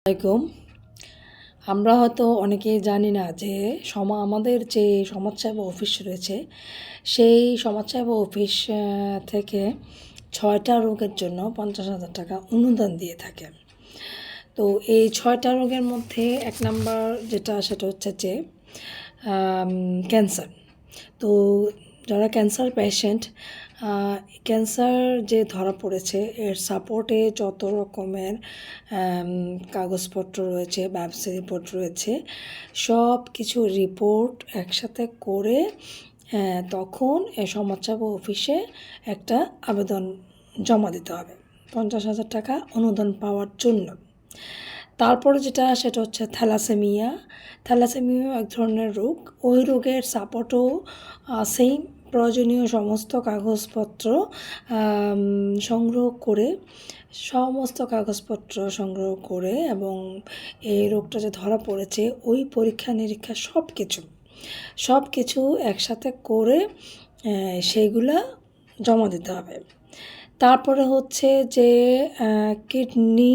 আসসালামাইকুম। আমরা হয়তো অনেকেই জানি না যে আমাদের যে সমাজসেবা অফিস রয়েছে সেই সমাজসেবা অফিস থেকে 6টা রোগের জন্য 50,000 টাকা অনুদান দিয়ে থাকে। তো এই 6টা রোগের মধ্যে 1 নাম্বার যেটা সেটা হচ্ছে যে ক্যান্সার। তো যারা ক্যান্সার পেশেন্ট, ক্যান্সার যে ধরা পড়েছে এর সাপোর্টে যত রকমের কাগজপত্র রয়েছে, ব্যবসা রিপোর্ট রয়েছে, সব কিছু রিপোর্ট একসাথে করে তখন সমাজসেবা অফিসে একটা আবেদন জমা দিতে হবে 50,000 টাকা অনুদান পাওয়ার জন্য। তারপরে যেটা সেটা হচ্ছে থ্যালাসেমিয়া এক ধরনের রোগ। ওই রোগের সাপোর্টও সেম প্রয়োজনীয় সমস্ত কাগজপত্র সংগ্রহ করে এবং এই রোগটা যে ধরা পড়েছে ওই পরীক্ষা নিরীক্ষা সব কিছু একসাথে করে সেইগুলা জমা দিতে হবে। তারপরে হচ্ছে যে কিডনি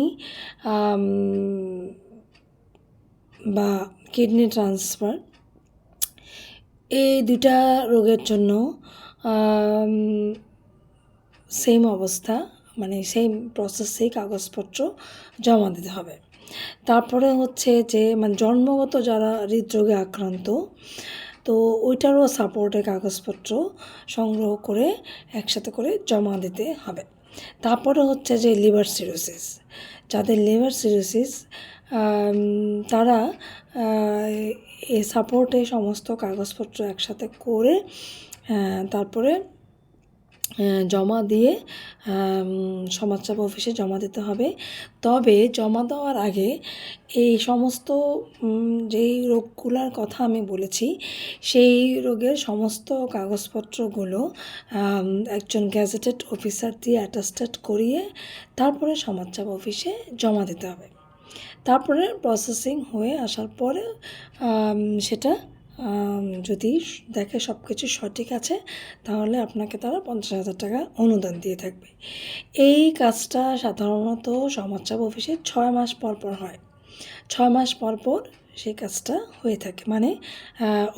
বা কিডনি ট্রান্সফার, এই দুটা রোগের জন্য সেম অবস্থা, মানে সেম প্রসেসেই কাগজপত্র জমা দিতে হবে। তারপরে হচ্ছে যে জন্মগত যারা হৃদরোগে আক্রান্ত, তো ওইটারও সাপোর্টে কাগজপত্র সংগ্রহ করে একসাথে করে জমা দিতে হবে। তারপরে হচ্ছে যে লিভার সিরোসিস, যাদের লিভার সিরোসিস তারা এই সাপোর্টে সমস্ত কাগজপত্র একসাথে করে তারপরে জমা দিয়ে সমাজসেবা অফিসে জমা দিতে হবে। তবে জমা দেওয়ার আগে এই সমস্ত যেই রোগগুলোর কথা আমি বলেছি সেই রোগের সমস্ত কাগজপত্রগুলো একজন গ্যাজেটেড অফিসার দিয়ে অ্যাটাস্টেড করিয়ে তারপরে সমাজসেবা অফিসে জমা দিতে হবে। তারপরে প্রসেসিং হয়ে আসার পরে সেটা যদি দেখে সব কিছু সঠিক আছে তাহলে আপনাকে তারা 50,000 টাকা অনুদান দিয়ে থাকবে। এই কাজটা সাধারণত সমাজসেবা অফিসে 6 মাস পর হয়। 6 মাস পর সেই কাজটা হয়ে থাকে, মানে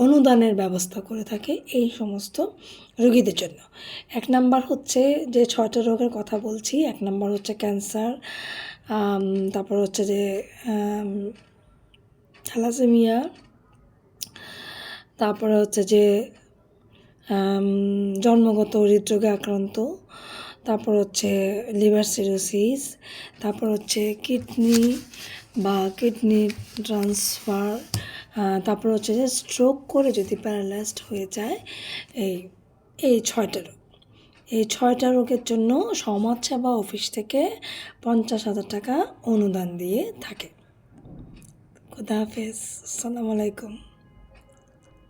অনুদানের ব্যবস্থা করে থাকে এই সমস্ত রোগীদের জন্য। 1 নাম্বার হচ্ছে যে 6টা রোগের কথা বলছি। 1 নাম্বার হচ্ছে ক্যান্সার, তারপর হচ্ছে যে থ্যালাসেমিয়া, তারপরে হচ্ছে যে জন্মগত হৃদরোগে আক্রান্ত, তারপর হচ্ছে লিভার সিরোসিস, তারপর হচ্ছে কিডনি ট্রান্সফার, তারপর হচ্ছে যে স্ট্রোক করে যদি প্যারালাইজড হয়ে যায়। এই 6টা রোগ, এই 6টা রোগের জন্য সমাজসেবা অফিস থেকে 50,000 টাকা অনুদান দিয়ে থাকে। খুদা হাফেজ, আসসালামু আলাইকুম।